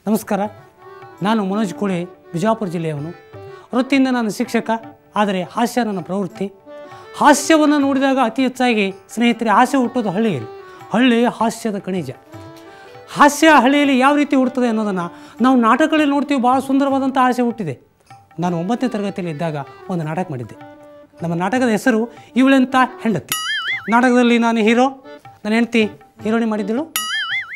ನಮಸ್ಕಾರ. ನಾನು ಮನೋಜ್ ಕೋಳೆ, ಬಿಜಾಪುರ ಜಿಲ್ಲೆಯವನು. ವೃತ್ತಿಯಿಂದ ನಾನು ಶಿಕ್ಷಕ, ಆದರೆ ಹಾಸ್ಯ ನನ್ನ ಪ್ರವೃತ್ತಿ. ಹಾಸ್ಯವನ್ನು ನೋಡಿದಾಗ ಅತಿ ಹೆಚ್ಚಾಗಿ ಸ್ನೇಹಿತರೆ ಹಾಸ್ಯ ಹುಟ್ಟೋದು ಹಳ್ಳಿಯಲ್ಲಿ. ಹಳ್ಳಿ ಹಾಸ್ಯದ ಖನಿಜ. ಹಾಸ್ಯ ಹಳ್ಳಿಯಲ್ಲಿ ಯಾವ ರೀತಿ ಹುಡ್ತದೆ ಅನ್ನೋದನ್ನು ನಾವು ನಾಟಕಗಳಲ್ಲಿ ನೋಡ್ತೀವಿ. ಭಾಳ ಸುಂದರವಾದಂಥ ಹಾಸ್ಯ ಹುಟ್ಟಿದೆ. ನಾನು 9ನೇ ತರಗತಿಯಲ್ಲಿ ಇದ್ದಾಗ ಒಂದು ನಾಟಕ ಮಾಡಿದ್ದೆ. ನಮ್ಮ ನಾಟಕದ ಹೆಸರು ಇವಳೆಂಥ ಹೆಂಡತಿ. ನಾಟಕದಲ್ಲಿ ನಾನು ಹೀರೋ, ನನ್ನ ಹೆಂಡತಿ ಹೀರೋಣಿ ಮಾಡಿದ್ದಳು.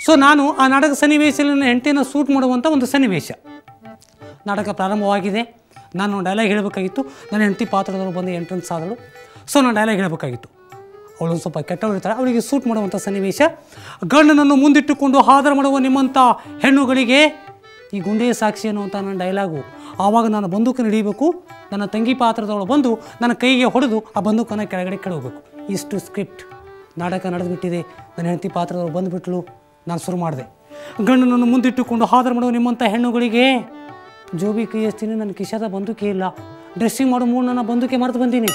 ಸೊ ನಾನು ಆ ನಾಟಕ ಸನ್ನಿವೇಶದಲ್ಲಿ ನನ್ನ ಹೆಂಡತಿಯನ್ನು ಸೂಟ್ ಮಾಡುವಂಥ ಒಂದು ಸನ್ನಿವೇಶ. ನಾಟಕ ಪ್ರಾರಂಭವಾಗಿದೆ. ನಾನು ಡೈಲಾಗ್ ಹೇಳಬೇಕಾಗಿತ್ತು. ನನ್ನ ಹೆಂಡತಿ ಪಾತ್ರದವರು ಬಂದು ಎಂಟ್ರೆನ್ಸ್ ಆದಳು. ಸೊ ನಾನು ಡೈಲಾಗ್ ಹೇಳಬೇಕಾಗಿತ್ತು. ಅವಳು ಸ್ವಲ್ಪ ಕೆಟ್ಟವಳು ಇರ್ತಾಳೆ, ಅವಳಿಗೆ ಸೂಟ್ ಮಾಡುವಂಥ ಸನ್ನಿವೇಶ. ಗಂಡನನ್ನು ಮುಂದಿಟ್ಟುಕೊಂಡು ಆಧಾರ ಮಾಡುವ ನಿಮ್ಮಂಥ ಹೆಣ್ಣುಗಳಿಗೆ ಈ ಗುಂಡೇ ಸಾಕ್ಷಿ ಅನ್ನುವಂಥ ನನ್ನ ಡೈಲಾಗು. ಆವಾಗ ನಾನು ಬಂದೂಕನ್ನು ಹಿಡಿಯಬೇಕು. ನನ್ನ ತಂಗಿ ಪಾತ್ರದವಳು ಬಂದು ನನ್ನ ಕೈಗೆ ಹೊಡೆದು ಆ ಬಂದೂಕನ್ನು ಕೆಳಗಡೆ ಕೆಳಗಬೇಕು. ಇಷ್ಟು ಸ್ಕ್ರಿಪ್ಟ್. ನಾಟಕ ನಡೆದುಬಿಟ್ಟಿದೆ. ನನ್ನ ಹೆಂಡತಿ ಪಾತ್ರದವಳು ಬಂದುಬಿಟ್ಲು. ನಾನು ಶುರು ಮಾಡಿದೆ. ಗಂಡನನ್ನು ಮುಂದಿಟ್ಟುಕೊಂಡು ಆಧಾರ ಮಾಡುವ ನಿಮ್ಮಂಥ ಹೆಣ್ಣುಗಳಿಗೆ ಜೋಬಿ ಕೈ ಹಚ್ತೀನಿ, ನನ್ನ ಕಿಶದ ಬಂದೂಕೆ ಇಲ್ಲ. ಡ್ರೆಸ್ಸಿಂಗ್ ಮಾಡೋ ಮೂರು ನನ್ನ ಬಂದೂಕೆ ಮರೆತು ಬಂದೀನಿ.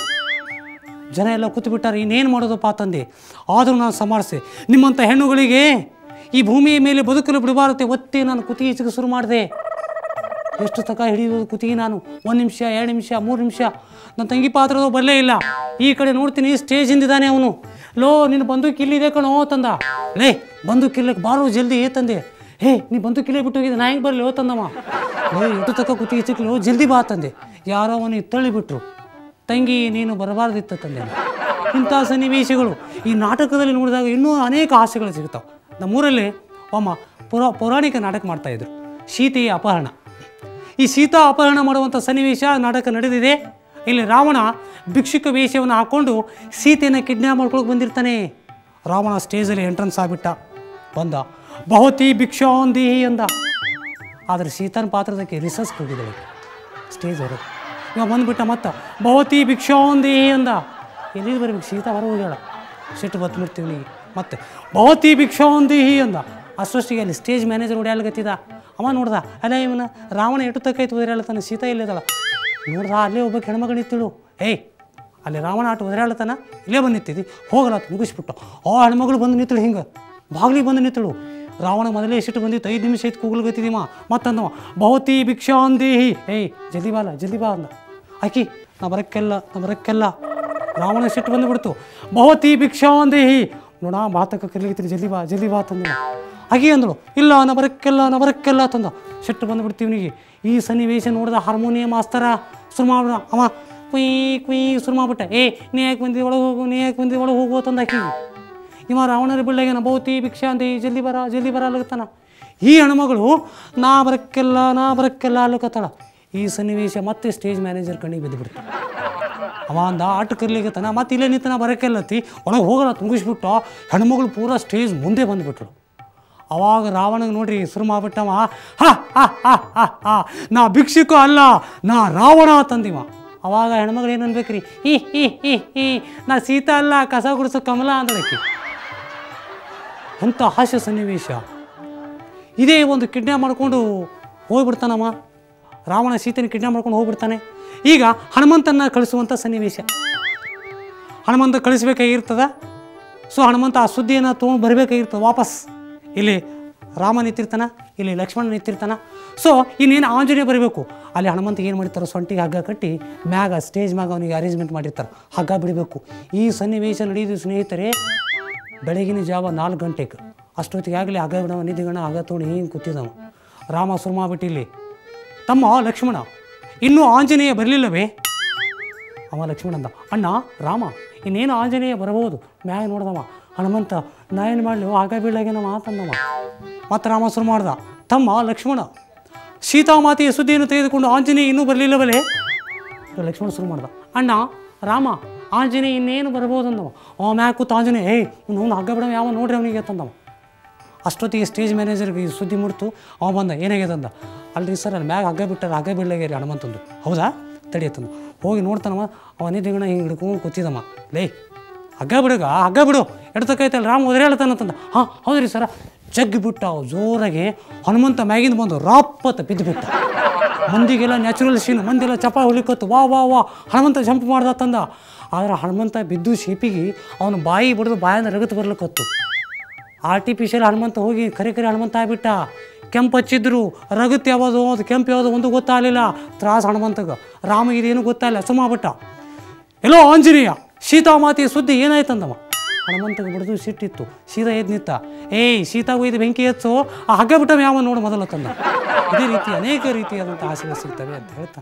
ಜನ ಎಲ್ಲ ಕೂತುಬಿಟ್ಟಾರೆ. ಇನ್ನೇನು ಮಾಡೋದಪ್ಪ ತಂದೆ. ಆದರೂ ನಾನು ಸಂಭಾಳಿಸಿ. ನಿಮ್ಮಂಥ ಹೆಣ್ಣುಗಳಿಗೆ ಈ ಭೂಮಿಯ ಮೇಲೆ ಬದುಕಲು ಬಿಡಬಾರತ್ತೆ ಒತ್ತಿ ನಾನು ಕುತ್ತಿಗೆ ಈಚೆಗೆ ಶುರು ಮಾಡಿದೆ. ಎಷ್ಟು ತಕ ಹಿಡಿಯೋದು ಕುತ್ತಿಗೆ ನಾನು. 1 ನಿಮಿಷ, 2 ನಿಮಿಷ, 3 ನಿಮಿಷ. ನನ್ನ ತಂಗಿ ಪಾತ್ರದವ ಬರಲೇ ಇಲ್ಲ. ಈ ಕಡೆ ನೋಡ್ತೀನಿ, ಸ್ಟೇಜಿಂದಿದ್ದಾನೆ ಅವನು. ಲೋ, ನಿನ್ನ ಬಂದೂಕು ಇಲ್ಲಿದೆ ಕಣೋ ತಂದ. ಲೇ, ಬಂದೂಕು ಇರ್ಲಿಕ್ಕೆ ಬಾರೋ ಜಲ್ದಿ ತಂದೆ. ಹೇ, ನೀ ಬಂದೂಕು ಇಲ್ಲೇ ಬಿಟ್ಟು ಹೋಗಿದ್ದೆ, ನಾ ಹೆಂಗೆ ಬರಲಿ ತಂದಮ್ಮ. ಲೇ, ಎಷ್ಟು ತಕ ಕುತ್ತಿಗೆ ಚಿಕ್ಕಲು ಜಲ್ದಿ ಬಾ ತಂದೆ. ಯಾರೋ ಅವನಿಗೆ ತಳ್ಳಿಬಿಟ್ರು. ತಂಗಿ, ನೀನು ಬರಬಾರ್ದಿತ್ತು ತಂದೆ. ಇಂಥ ಸನ್ನಿವೇಶಗಳು ಈ ನಾಟಕದಲ್ಲಿ ನೋಡಿದಾಗ ಇನ್ನೂ ಅನೇಕ ಹಾಸ್ಯಗಳು ಸಿಗ್ತಾವೆ. ನಮ್ಮೂರಲ್ಲಿ ಒಮ್ಮ ಪೌರಾಣಿಕ ನಾಟಕ ಮಾಡ್ತಾಯಿದ್ರು, ಸೀತೆಯ ಅಪಹರಣ. ಈ ಸೀತಾ ಅಪಹರಣ ಮಾಡುವಂಥ ಸನ್ನಿವೇಶ ನಾಟಕ ನಡೆದಿದೆ. ಇಲ್ಲಿ ರಾವಣ ಭಿಕ್ಷುಕ ವೇಷವನ್ನು ಹಾಕ್ಕೊಂಡು ಸೀತೆಯನ್ನು ಕಿಡ್ನ್ಯಾಪ್ ಮಾಡ್ಕೊಳಕ್ಕೆ ಬಂದಿರ್ತಾನೆ. ರಾವಣ ಸ್ಟೇಜಲ್ಲಿ ಎಂಟ್ರೆನ್ಸ್ ಆಗಿಬಿಟ್ಟ. ಬಂದ, ಬಹುತಿ ಭಿಕ್ಷಾಂದೇಹಿ ಅಂದ. ಆದರೆ ಸೀತಾನ ಪಾತ್ರದಕ್ಕೆ ರಿಸರ್ಚ್ಗೆ ಹೋಗಿದ್ದಾಳೆ ಸ್ಟೇಜ್ ಹೊರಗೆ. ಇವಾಗ ಬಂದುಬಿಟ್ಟ ಮತ್ತೆ ಬಹುತಿ ಭಿಕ್ಷಾಂದೇಹಿ ಅಂದ. ಎಲ್ಲಿ ಬರ್ಬೇಕು, ಸೀತಾ ಹೊರ ಹೋಗ್ಯಾಳ. ಸಿಟ್ಟು ಬತ್ಬಿಡ್ತೀವಿ ನೀ. ಮತ್ತೆ ಬಹುತಿ ಭಿಕ್ಷಾಂದೇಹಿ ಅಂದ. ಅಷ್ಟೊಷ್ಟಿಗೆ ಅಲ್ಲಿ ಸ್ಟೇಜ್ ಮ್ಯಾನೇಜರ್ ಓಡಾಡ್ಗತ್ತಿದ. ಅವ ನೋಡ್ದ, ಅಲ್ಲ ಇವನ ರಾವಣ ಎಟ್ಟು ತಕ್ಕಾಯ್ತು ಒದರಾಳ್ತಾನೆ, ಸೀತಾ ಇಲ್ಲಿದ್ದಾಳ. ನೋಡ್ದ, ಅಲ್ಲೇ ಒಬ್ಬ ಹೆಣ್ಮಗ ನಿಂತಿಳು. ಏಯ್, ಅಲ್ಲಿ ರಾವಣ ಆಟ ಒದರಾಳ್ತಾನ, ಇಲ್ಲೇ ಬಂದು ನಿಂತಿದ್ದಿ, ಹೋಗಲ್ಲ ಮುಗಿಸ್ಬಿಟ್ಟು. ಆ ಹೆಣ್ಮಗಳು ಬಂದು ನಿಂತಳು, ಹಿಂಗೆ ಬಾಗ್ಲಿಗೆ ಬಂದು ನಿಂತಳು. ರಾವಣ ಮೊದಲೇ ಸಿಟ್ಟು ಬಂದಿತ್ತು. 5 ನಿಮಿಷ ಐತೆ ಕೂಗಲ್ಗತ್ತಿದ್ದೀಮ. ಮತ್ತಂದವ ಬಹುತಿ ಭಿಕ್ಷಾಂದೇಹಿ. ಏಯ್, ಜಲ್ದಿ ಬಾ ಅಲ್ಲ, ಜಲ್ದಿ ಬಾ ಅಂದ. ಆಕಿ, ನಾ ಬರಕ್ಕೆಲ್ಲ. ರಾವಣ ಸಿಟ್ಟು ಬಂದುಬಿಡ್ತು. ಬಹುತಿ ಭಿಕ್ಷಾಂದೇಹಿ. ನೋಡ, ಮಾತಕ್ಕ ಕರ್ಲಿಗಿತ್ತೀನಿ, ಜಲ್ದಿ ಬಾ ತಂದ. ಹಾಗೆ ಅಂದಳು, ಇಲ್ಲ ನಾ ಬರಕ್ಕೆಲ್ಲ ತಂದ. ಸಿಟ್ಟು ಬಂದುಬಿಡ್ತೀವಿ ನಿಗೆ. ಈ ಸನ್ನಿವೇಶ ನೋಡಿದ ಹಾರ್ಮೋನಿಯಂ ಮಾಸ್ತರ ಶುರು ಮಾಡ್ಬಿಡ. ಅವ ಕುಯ್ ಶುರು ಮಾಡ್ಬಿಟ್ಟ. ನೀ ಯಾಕೆ ಬಂದಿ ಒಳಗೆ ಹೋಗು ತಂದ ಆಕಿಗೆ. ಇವ ರಾವಣರ ಬಿಳ್ಳಗೆ ನಾ ಬಹುತಿ ಭಿಕ್ಷಾಂದೇಹಿ, ಜಲ್ದಿ ಬರ ಅಲ್ಲಗತ್ತಾನ. ಈ ಹೆಣ್ಮಗಳು ನಾ ಬರಕ್ಕೆಲ್ಲ ಅಲ್ಲಕತ್ತಾಳ. ಈ ಸನ್ನಿವೇಶ ಮತ್ತೆ ಸ್ಟೇಜ್ ಮ್ಯಾನೇಜರ್ ಕಣ್ಣಿಗೆ ಬಿದ್ದುಬಿಡ್ತು. ಅವ ಅಂದ, ಆಟ ಕರ್ಲಿಗತ್ತಾನ, ಮತ್ತೆ ಇಲ್ಲೇ ನಿಂತನ ಬರಕ್ಕೆಲ್ಲತ್ತಿ, ಒಳಗೆ ಹೋಗಲ್ಲ ತುಂಗಿಸ್ಬಿಟ್ಟು. ಹೆಣ್ಮಗಳು ಪೂರಾ ಸ್ಟೇಜ್ ಮುಂದೆ ಬಂದುಬಿಟ್ರು. ಅವಾಗ ರಾವಣಗೆ ನೋಡ್ರಿ ಶುರು ಮಾಡ್ಬಿಟ್ಟವ, ನಾ ಭಿಕ್ಷುಕ ಅಲ್ಲ, ನಾ ರಾವಣ ತಂದಿವ. ಅವಾಗ ಹೆಣ್ಮಗಳು ಏನು ಅನ್ಬೇಕ್ರಿ, ಈ ನಾ ಸೀತಾ ಅಲ್ಲ, ಕಸ ಗುಡಿಸೋ ಕಮಲ ಅಂದಳಕ್ಕೆ. ಅಂಥ ಹಾಸ್ಯ ಸನ್ನಿವೇಶ. ಇದೇ ಒಂದು ಕಿಡ್ನ್ಯಾಪ್ ಮಾಡ್ಕೊಂಡು ಹೋಗ್ಬಿಡ್ತಾನಮ್ಮ. ರಾವಣ ಸೀತೆನ ಕಿಡ್ನ್ಯಾಪ್ ಮಾಡ್ಕೊಂಡು ಹೋಗ್ಬಿಡ್ತಾನೆ. ಈಗ ಹನುಮಂತನ ಕಳಿಸುವಂಥ ಸನ್ನಿವೇಶ. ಹನುಮಂತ ಕಳಿಸ್ಬೇಕಾಗಿರ್ತದ. ಸೊ ಹನುಮಂತ ಆ ಸುದ್ದಿಯನ್ನು ತೊಗೊಂಡು ಬರಬೇಕಾಗಿರ್ತದೆ ವಾಪಸ್. ಇಲ್ಲಿ ರಾಮ ನಿಂತಿರ್ತಾನ, ಇಲ್ಲಿ ಲಕ್ಷ್ಮಣ ನಿಂತಿರ್ತಾನ. ಸೊ ಇನ್ನೇನು ಆಂಜನೇಯ ಬರಬೇಕು. ಅಲ್ಲಿ ಹನುಮಂತಿಗೆ ಏನು ಮಾಡಿರ್ತಾರೆ, ಸೊಂಟಿಗೆ ಹಗ್ಗ ಕಟ್ಟಿ ಸ್ಟೇಜ್ ಮ್ಯಾಗ ಅವನಿಗೆ ಅರೇಂಜ್ಮೆಂಟ್ ಮಾಡಿರ್ತಾರೆ, ಹಗ್ಗ ಬಿಡಬೇಕು. ಈ ಸನ್ನಿವೇಶ ನಡೆಯಿತು ಸ್ನೇಹಿತರೆ ಬೆಳಗಿನ ಜಾವ 4 ಗಂಟೆಗೆ. ಅಷ್ಟೊತ್ತಿಗೆ ಆಗಲಿ ಹಗ್ಗ ಬಿಡವ, ನಿಧಿಗಣ ಹಗ್ಗ ತೊಗೊಂಡು ಹಿಂಗೆ ಕೂತಿದ್ದವ. ರಾಮ ಶುರು ಮಾಡ್ಬಿಟ್ಟು ಇಲ್ಲಿ, ತಮ್ಮ ಲಕ್ಷ್ಮಣ ಇನ್ನೂ ಆಂಜನೇಯ ಬರಲಿಲ್ಲವೇ? ಅವ ಲಕ್ಷ್ಮಣ ಅಂದ, ಅಣ್ಣ ರಾಮ ಇನ್ನೇನು ಆಂಜನೇಯ ಬರಬಹುದು. ಮ್ಯಾಗ ನೋಡ್ದವ ಹನುಮಂತ, ನಾ ಏನು ಮಾಡಲಿ, ಆಗ ಬೀಳಾಗೆ ನಮ್ಮ ಮಾತಂದವ. ಮತ್ತು ರಾಮ ಶುರು ಮಾಡ್ದ, ತಮ್ಮ ಲಕ್ಷ್ಮಣ ಸೀತಾಮಾತೆಯ ಸುದ್ದಿಯನ್ನು ತೆಗೆದುಕೊಂಡು ಆಂಜನೇಯ ಇನ್ನೂ ಬರಲಿಲ್ಲವಲೇ? ಲಕ್ಷ್ಮಣ ಶುರು ಮಾಡ್ದ, ಅಣ್ಣ ರಾಮ ಆಂಜನೇಯ ಇನ್ನೇನು ಬರ್ಬೋದು ಅಂದವ. ಅವ ಮ್ಯಾಗ ಕೂತು ಆಂಜನೇಯ, ಅವ್ನು ಹಗ್ಗ ಬಿಡವ ಯಾವ ನೋಡ್ರಿ ಅವನಿಗೆ ತಂದವ. ಅಷ್ಟೊತ್ತಿಗೆ ಸ್ಟೇಜ್ ಮ್ಯಾನೇಜರ್ಗೆ ಈ ಸುದ್ದಿ ಮುಡ್ತು. ಅವ ಬಂದ, ಏನಾಗ್ಯದ ಅಂದ. ಅಲ್ರಿ ಸರ್, ಅಲ್ಲಿ ಮ್ಯಾಗ ಹಗ್ಗ ಬಿಟ್ಟಾರ, ಹಗ್ಗ ಬೀಳಾಗ್ಯಾರಿ ಹನುಮಂತಂದು. ಹೌದಾ, ತಡಿಯತ್ತಂದು. ಹೋಗಿ ನೋಡ್ತಾನವ. ಅವನಿದ್ದಗಣ ಹಿಂಗೆ ಹಿಡ್ಕೊಂಡು ಕೂತಿದ್ದಮ್ಮ. ಲೇ, ಹಗ್ಗ ಬಿಡು ಎಡ್ತಕ್ಕೈತಲ್ಲ, ರಾಮ ಒದರಾಳ್ತಾನಂತಂದ. ಹೌದ್ರಿ ಸರ. ಜಗ್ಗಿಬಿಟ್ಟ ಜೋರಾಗಿ. ಹನುಮಂತ ಮ್ಯಾಗಿಂದ ಬಂದು ರಾಪತ್ತ ಬಿದ್ದುಬಿಟ್ಟ. ಮಂದಿಗೆಲ್ಲ ನ್ಯಾಚುರಲ್ ಸೀನ್, ಮಂದಿಗೆಲ್ಲ ಚಪ್ಪ ಹೊಲಿಕತ್ತು. ವಾ ಹನುಮಂತ ಜಂಪ್ ಮಾಡ್ದ ತಂದ. ಆದರೆ ಹನುಮಂತ ಬಿದ್ದು ಶೇಪಿಗೆ ಅವನು ಬಾಯಿ ಬಿಡೋದು ಬಾಯಿಂದ ರಗತ್ತು ಬರ್ಲಿಕ್ಕತ್ತು. ಆರ್ಟಿಫಿಷಿಯಲ್ ಹನುಮಂತ ಹೋಗಿ ಕರೆ ಹನುಮಂತ ಆಗ್ಬಿಟ್ಟ. ಕೆಂಪು ಹಚ್ಚಿದ್ರು ರಗತ್ ಯಾವುದು ಅದು ಕೆಂಪು ಯಾವುದು ಒಂದು ಗೊತ್ತಾಗಲಿಲ್ಲ. ತ್ರಾಸ ಹನುಮಂತಗ. ರಾಮ ಇದೇನು ಗೊತ್ತಾಗಲ್ಲ, ಸುಮಾಬಿಟ್ಟ. ಎಲ್ಲೋ ಆಂಜನೇಯ, ಸೀತಾಮಾತೆಯ ಸುದ್ದಿ ಏನಾಯ್ತಂದವ. ಹನುಮಂತಗೆ ಬಿಡಿದು ಸಿಟ್ಟಿತ್ತು. ಸೀತಾ ಎದ್ದು ನಿಂತ. ಏಯ್ ಸೀತಾಗೂ ಇದು ಬೆಂಕಿ ಹಚ್ಚು, ಆ ಹಗ್ಗ ಬಿಟ್ಟ ಯಾವ ನೋಡು ಮೊದಲು ತಂದ. ಇದೇ ರೀತಿ ಅನೇಕ ರೀತಿಯಾದಂಥ ಆಸೆಗಳು ಸಿಗ್ತವೆ ಅಂತ ಹೇಳ್ತಾ